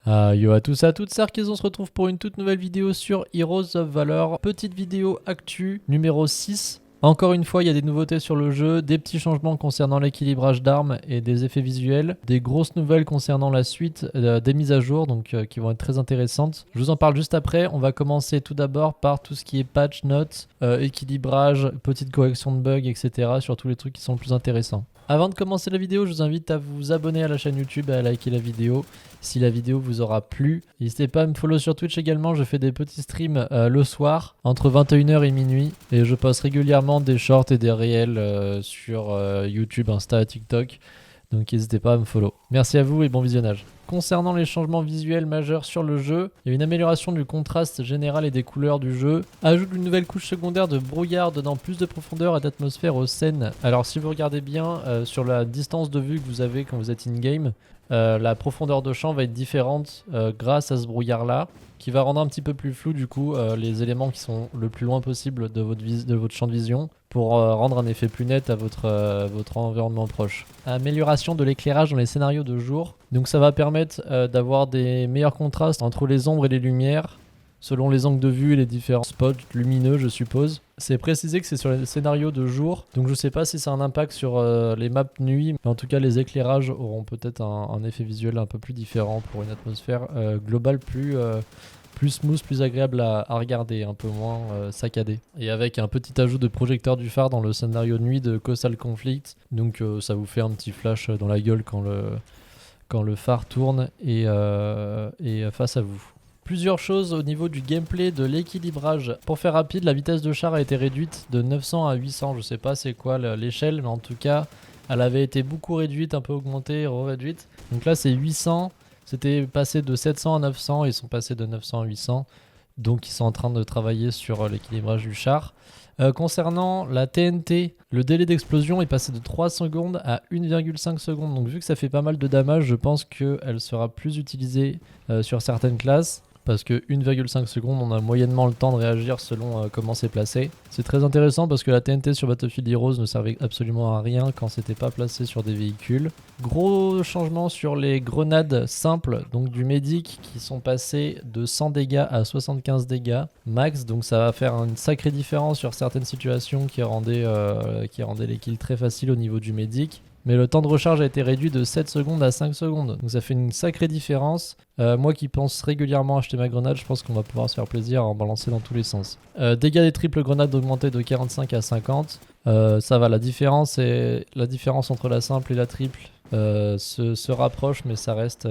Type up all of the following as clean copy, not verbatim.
Yo à tous et à toutes, c'est Arkéz, on se retrouve pour une toute nouvelle vidéo sur Heroes of Valor. Petite vidéo actu numéro 6. Encore une fois, il y a des nouveautés sur le jeu, des petits changements concernant l'équilibrage d'armes et des effets visuels, des grosses nouvelles concernant la suite, des mises à jour qui vont être très intéressantes. Je vous en parle juste après. On va commencer tout d'abord par tout ce qui est patch notes, équilibrage, petite correction de bugs, etc. sur tous les trucs qui sont le plus intéressants. Avant de commencer la vidéo, je vous invite à vous abonner à la chaîne YouTube et à liker la vidéo si la vidéo vous aura plu. N'hésitez pas à me follow sur Twitch également, je fais des petits streams le soir entre 21h et minuit et je poste régulièrement des shorts et des réels sur YouTube, Insta, TikTok. Donc n'hésitez pas à me follow. Merci à vous et bon visionnage. Concernant les changements visuels majeurs sur le jeu, il y a une amélioration du contraste général et des couleurs du jeu, ajout d'une nouvelle couche secondaire de brouillard donnant plus de profondeur et d'atmosphère aux scènes. Alors si vous regardez bien sur la distance de vue que vous avez quand vous êtes in-game, la profondeur de champ va être différente grâce à ce brouillard là, qui va rendre un petit peu plus flou du coup les éléments qui sont le plus loin possible de votre champ de vision pour rendre un effet plus net à votre environnement proche. Amélioration de l'éclairage dans les scénarios de jour. Donc ça va permettre d'avoir des meilleurs contrastes entre les ombres et les lumières selon les angles de vue et les différents spots lumineux, je suppose. C'est précisé que c'est sur les scénarios de jour, donc je sais pas si c'est un impact sur les maps nuit, mais en tout cas les éclairages auront peut-être un effet visuel un peu plus différent pour une atmosphère globale plus smooth, plus agréable à regarder, un peu moins saccadé. Et avec un petit ajout de projecteur du phare dans le scénario de nuit de Coastal Conflict, donc ça vous fait un petit flash dans la gueule quand le phare tourne et face à vous. Plusieurs choses au niveau du gameplay, de l'équilibrage. Pour faire rapide, la vitesse de char a été réduite de 900 à 800. Je sais pas c'est quoi l'échelle, mais en tout cas, elle avait été beaucoup réduite, un peu augmentée, réduite. Donc là, c'est 800. C'était passé de 700 à 900. Ils sont passés de 900 à 800. Donc, ils sont en train de travailler sur l'équilibrage du char. Concernant la TNT, le délai d'explosion est passé de 3 secondes à 1,5 secondes. Donc, vu que ça fait pas mal de damage, je pense qu'elle sera plus utilisée sur certaines classes. Parce que 1,5 secondes, on a moyennement le temps de réagir selon comment c'est placé. C'est très intéressant parce que la TNT sur Battlefield Heroes ne servait absolument à rien quand c'était pas placé sur des véhicules. Gros changement sur les grenades simples, donc du Medic, qui sont passés de 100 dégâts à 75 dégâts max. Donc ça va faire une sacrée différence sur certaines situations qui rendaient les kills très faciles au niveau du Medic. Mais le temps de recharge a été réduit de 7 secondes à 5 secondes. Donc ça fait une sacrée différence. Moi qui pense régulièrement acheter ma grenade, je pense qu'on va pouvoir se faire plaisir à en balancer dans tous les sens. Dégâts des triples grenades augmentés de 45 à 50. Ça va, la différence entre la simple et la triple se rapproche, mais ça reste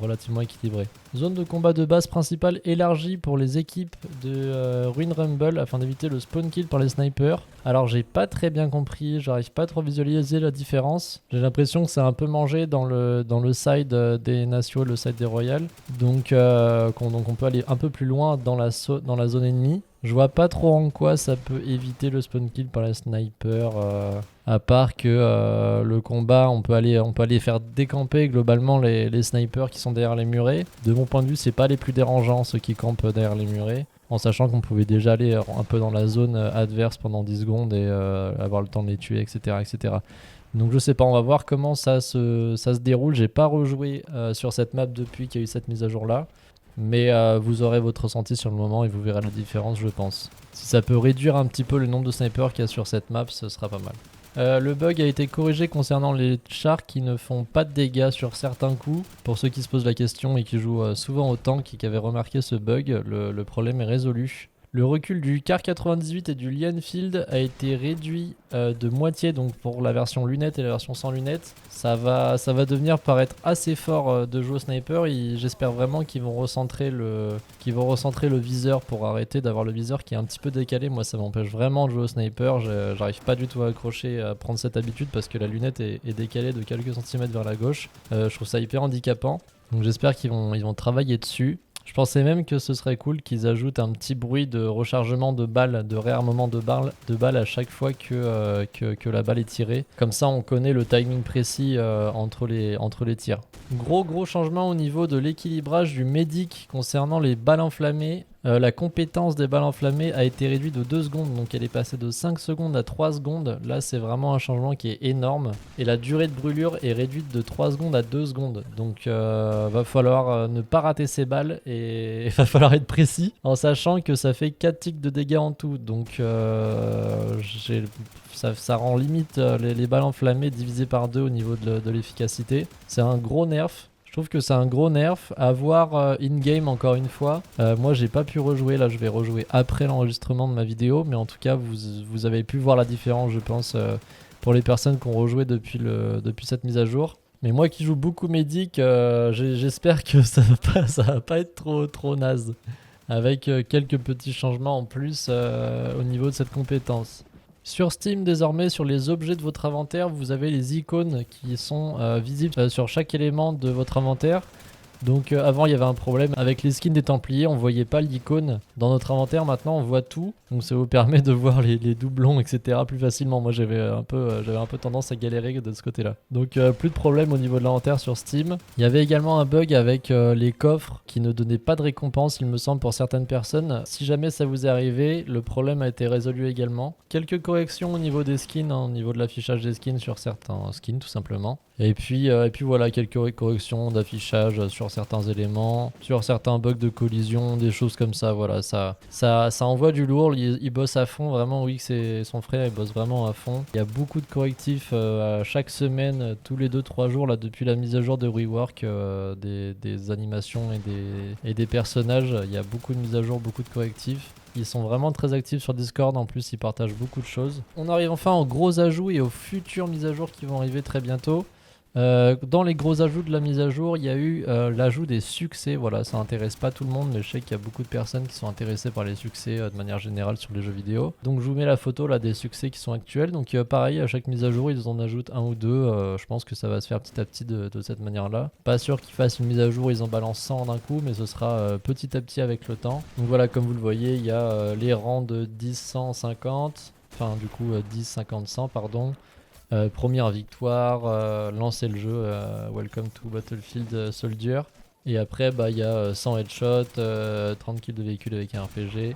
relativement équilibré. Zone de combat de base principale élargie pour les équipes de Ruin Rumble afin d'éviter le spawn kill par les snipers. Alors j'ai pas très bien compris, j'arrive pas trop à visualiser la différence. J'ai l'impression que c'est un peu mangé dans le side des Nations, le side des Royals. Donc on peut aller un peu plus loin dans la zone ennemie. Je vois pas trop en quoi ça peut éviter le spawn kill par les snipers, à part que le combat, on peut aller faire décamper globalement les snipers qui sont derrière les murets. De mon point de vue, c'est pas les plus dérangeants ceux qui campent derrière les murets, en sachant qu'on pouvait déjà aller un peu dans la zone adverse pendant 10 secondes et avoir le temps de les tuer, etc. etc. Donc je sais pas, on va voir comment ça se déroule. J'ai pas rejoué sur cette map depuis qu'il y a eu cette mise à jour là. Mais vous aurez votre ressenti sur le moment et vous verrez la différence, je pense. Si ça peut réduire un petit peu le nombre de snipers qu'il y a sur cette map, ce sera pas mal. Le bug a été corrigé concernant les chars qui ne font pas de dégâts sur certains coups. Pour ceux qui se posent la question et qui jouent souvent au tank et qui avaient remarqué ce bug, le problème est résolu. Le recul du Car 98 et du Lee Enfield a été réduit de moitié, donc pour la version lunettes et la version sans lunettes. Ça va devenir paraître assez fort de jouer au sniper et j'espère vraiment qu'ils vont recentrer le viseur pour arrêter d'avoir le viseur qui est un petit peu décalé. Moi ça m'empêche vraiment de jouer au sniper, j'arrive pas du tout à accrocher, à prendre cette habitude parce que la lunette est décalée de quelques centimètres vers la gauche. Je trouve ça hyper handicapant, donc j'espère qu'ils vont travailler dessus. Je pensais même que ce serait cool qu'ils ajoutent un petit bruit de rechargement de balles, de réarmement de balles à chaque fois que la balle est tirée. Comme ça, on connaît le timing précis entre les tirs. Gros changement au niveau de l'équilibrage du Medic concernant les balles enflammées. La compétence des balles enflammées a été réduite de 2 secondes, donc elle est passée de 5 secondes à 3 secondes. Là, c'est vraiment un changement qui est énorme. Et la durée de brûlure est réduite de 3 secondes à 2 secondes. Donc, va falloir ne pas rater ses balles et va falloir être précis en sachant que ça fait 4 ticks de dégâts en tout. Donc, ça rend limite les balles enflammées divisées par 2 au niveau de l'efficacité. C'est un gros nerf. Je trouve que c'est un gros nerf. À voir in-game encore une fois. Moi, j'ai pas pu rejouer. Là, je vais rejouer après l'enregistrement de ma vidéo. Mais en tout cas, vous avez pu voir la différence, je pense, pour les personnes qui ont rejoué depuis cette mise à jour. Mais moi qui joue beaucoup Médic, j'espère que ça va pas être trop naze. Avec quelques petits changements en plus au niveau de cette compétence. Sur Steam, désormais, sur les objets de votre inventaire, vous avez les icônes qui sont visibles sur chaque élément de votre inventaire. Donc avant, il y avait un problème avec les skins des Templiers, on voyait pas l'icône dans notre inventaire. Maintenant, on voit tout. Donc ça vous permet de voir les doublons, etc. plus facilement. Moi, j'avais un peu tendance à galérer de ce côté-là. Donc plus de problème au niveau de l'inventaire sur Steam. Il y avait également un bug avec les coffres qui ne donnaient pas de récompense, il me semble, pour certaines personnes. Si jamais ça vous est arrivé, le problème a été résolu également. Quelques corrections au niveau des skins, au niveau de l'affichage des skins sur certains skins, tout simplement. Et puis voilà, quelques corrections d'affichage sur certains éléments, sur certains bugs de collision, des choses comme ça. Voilà, ça envoie du lourd. Il bosse à fond, vraiment. Oui, c'est son frère, il bosse vraiment à fond. Il y a beaucoup de correctifs à chaque semaine, tous les 2-3 jours, là, depuis la mise à jour de Rework, des animations et des personnages. Il y a beaucoup de mises à jour, beaucoup de correctifs. Ils sont vraiment très actifs sur Discord, en plus ils partagent beaucoup de choses. On arrive enfin aux gros ajouts et aux futures mises à jour qui vont arriver très bientôt. Dans les gros ajouts de la mise à jour, il y a eu l'ajout des succès. Voilà, ça intéresse pas tout le monde, mais je sais qu'il y a beaucoup de personnes qui sont intéressées par les succès de manière générale sur les jeux vidéo. Donc je vous mets la photo là des succès qui sont actuels. Donc pareil, à chaque mise à jour, ils en ajoutent un ou deux. Je pense que ça va se faire petit à petit de cette manière-là. Pas sûr qu'ils fassent une mise à jour, ils en balancent 100 d'un coup, mais ce sera petit à petit avec le temps. Donc voilà, comme vous le voyez, il y a les rangs de 10, 100, 50. Enfin, du coup, 10, 50, 100, pardon. Première victoire, lancer le jeu, Welcome to Battlefield Soldier. Et après, il y a 100 headshots, 30 kills de véhicule avec un RPG,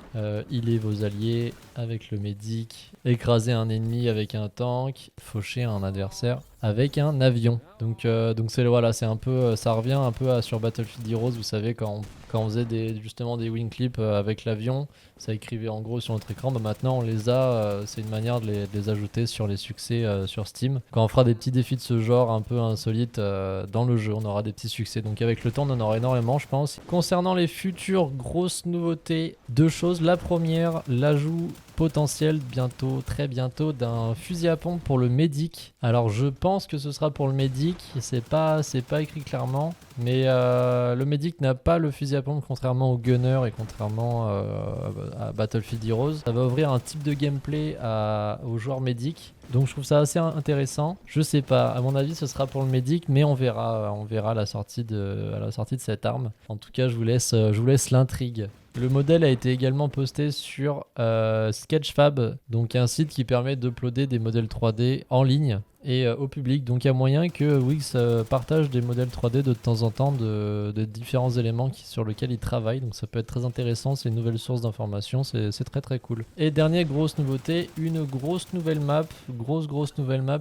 healer vos alliés avec le médic, écraser un ennemi avec un tank, faucher un adversaire avec un avion. Donc voilà, c'est un peu, ça revient un peu sur Battlefield Heroes, vous savez, quand on faisait justement des wing clips avec l'avion, ça écrivait en gros sur notre écran. Maintenant on les a, c'est une manière de les ajouter sur les succès sur Steam. Quand on fera des petits défis de ce genre un peu insolites dans le jeu, on aura des petits succès. Donc avec le temps on en aura énormément, je pense. Concernant les futures grosses nouveautés, deux choses. La première, l'ajout potentiel bientôt, très bientôt, d'un fusil à pompe pour le médic. Alors je pense que ce sera pour le médic, c'est pas écrit clairement, mais le médic n'a pas le fusil à pompe contrairement au gunner et contrairement à Battlefield Heroes. Ça va ouvrir un type de gameplay aux joueurs médic. Donc je trouve ça assez intéressant. Je sais pas, à mon avis ce sera pour le médic, mais on verra à la sortie de cette arme. En tout cas, je vous laisse l'intrigue. Le modèle a été également posté sur Sketchfab, donc un site qui permet d'uploader des modèles 3D en ligne et au public. Donc il y a moyen que Wix partage des modèles 3D de temps en temps de différents éléments sur lesquels il travaille. Donc ça peut être très intéressant, c'est une nouvelle source d'information, c'est très très cool. Et dernière grosse nouveauté, une grosse nouvelle map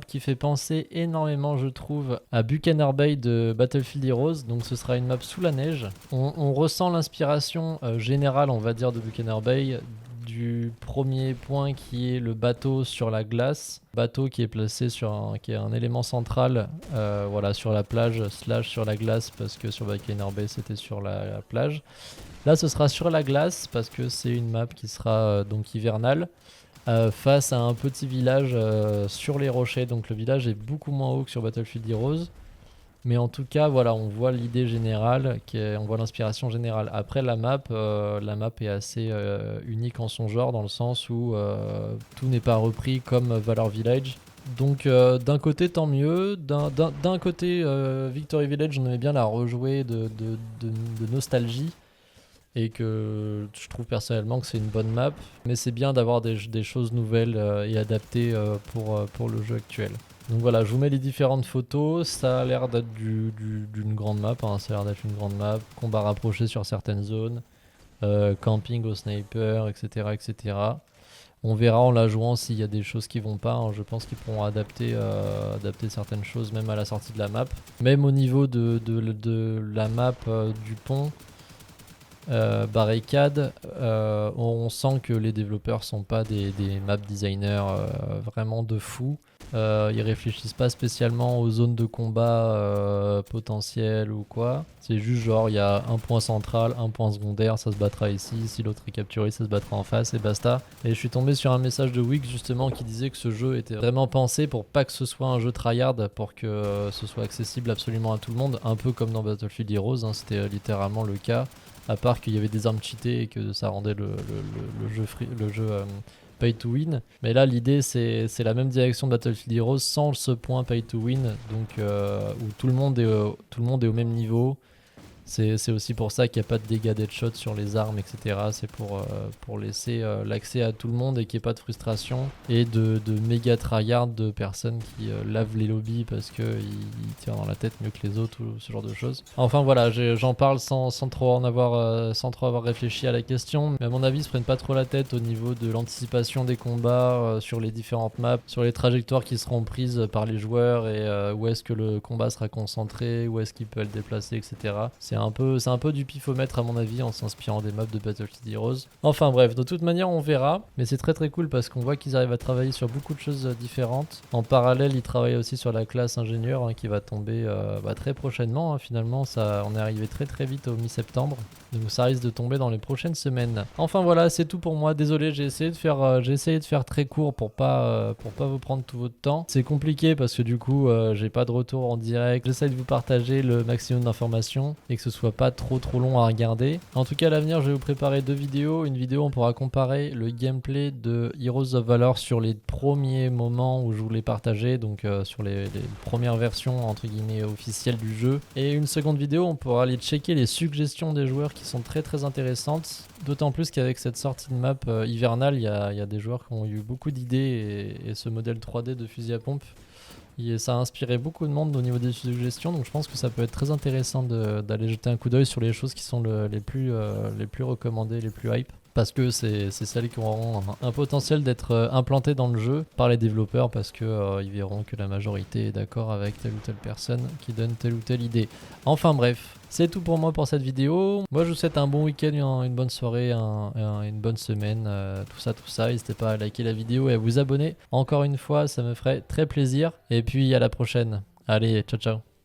qui fait penser énormément, je trouve, à Buccaneer Bay de Battlefield Heroes. Donc ce sera une map sous la neige. On ressent l'inspiration générale, on va dire, de Buccaneer Bay, du premier point qui est le bateau sur la glace, bateau qui est placé qui est un élément central voilà, sur la plage / sur la glace, parce que sur Buccaneer Bay c'était sur la plage. Là ce sera sur la glace parce que c'est une map qui sera donc hivernale, face à un petit village sur les rochers. Donc le village est beaucoup moins haut que sur Battlefield Heroes. Mais en tout cas, voilà, on voit l'idée générale, on voit l'inspiration générale. Après, la map est assez unique en son genre, dans le sens où tout n'est pas repris comme Valor Village. Donc d'un côté, tant mieux. D'un côté, Victory Village, on aimait bien la rejouer de nostalgie. Et que je trouve personnellement que c'est une bonne map. Mais c'est bien d'avoir des choses nouvelles et adaptées pour le jeu actuel. Donc voilà, je vous mets les différentes photos. Ça a l'air d'être d'une grande map, hein. Ça a l'air d'être une grande map. Combat rapproché sur certaines zones. camping au sniper, etc., etc. On verra en la jouant s'il y a des choses qui vont pas, hein. Je pense qu'ils pourront adapter certaines choses même à la sortie de la map. Même au niveau de la map du pont, barricade, on sent que les développeurs sont pas des map designers vraiment de fou. Ils réfléchissent pas spécialement aux zones de combat potentielles ou quoi. C'est juste genre il y a un point central, un point secondaire, ça se battra ici, si l'autre est capturé ça se battra en face et basta. Et je suis tombé sur un message de Wix justement qui disait que ce jeu était vraiment pensé pour pas que ce soit un jeu tryhard, pour que ce soit accessible absolument à tout le monde, un peu comme dans Battlefield Heroes, hein, c'était littéralement le cas. À part qu'il y avait des armes cheatées et que ça rendait le jeu pay to win. Mais là, l'idée, c'est la même direction de Battlefield Heroes sans ce point pay to win. Donc, où tout le monde est au même niveau. C'est aussi pour ça qu'il n'y a pas de dégâts d'headshot sur les armes, etc. C'est pour laisser l'accès à tout le monde et qu'il n'y ait pas de frustration et de méga tryhard de personnes qui lavent les lobbies parce qu'ils tirent dans la tête mieux que les autres ou ce genre de choses. Enfin voilà, j'en parle sans trop avoir réfléchi à la question, mais à mon avis, ils se prennent pas trop la tête au niveau de l'anticipation des combats sur les différentes maps, sur les trajectoires qui seront prises par les joueurs et où est-ce que le combat sera concentré, où est-ce qu'il peut être déplacé, etc. C'est un peu du pifomètre à mon avis en s'inspirant des maps de Battlefield Heroes. Enfin bref, de toute manière on verra. Mais c'est très très cool parce qu'on voit qu'ils arrivent à travailler sur beaucoup de choses différentes. En parallèle, ils travaillent aussi sur la classe ingénieur hein, qui va tomber très prochainement. Hein. Finalement, on est arrivé très très vite au mi-septembre. Donc ça risque de tomber dans les prochaines semaines. Enfin voilà, c'est tout pour moi. Désolé, j'ai essayé de faire très court pour pas vous prendre tout votre temps. C'est compliqué parce que du coup, j'ai pas de retour en direct. J'essaie de vous partager le maximum d'informations et que ce soit pas trop long à regarder. En tout cas, à l'avenir, je vais vous préparer 2 vidéos. Une vidéo, on pourra comparer le gameplay de Heroes of Valor sur les premiers moments où je vous l'ai partagé, donc sur les premières versions entre guillemets officielles du jeu. Et une seconde vidéo, on pourra aller checker les suggestions des joueurs qui sont très très intéressantes. D'autant plus qu'avec cette sortie de map hivernale, il y a des joueurs qui ont eu beaucoup d'idées et ce modèle 3D de fusil à pompe. Ça a inspiré beaucoup de monde au niveau des suggestions, donc je pense que ça peut être très intéressant d'aller jeter un coup d'œil sur les choses qui sont les plus recommandées, les plus hype. Parce que c'est celles qui auront un potentiel d'être implantées dans le jeu par les développeurs parce que ils verront que la majorité est d'accord avec telle ou telle personne qui donne telle ou telle idée. Enfin bref, c'est tout pour moi pour cette vidéo. Moi je vous souhaite un bon week-end, une bonne soirée, une bonne semaine, tout ça. N'hésitez pas à liker la vidéo et à vous abonner. Encore une fois, ça me ferait très plaisir. Et puis à la prochaine. Allez, ciao ciao.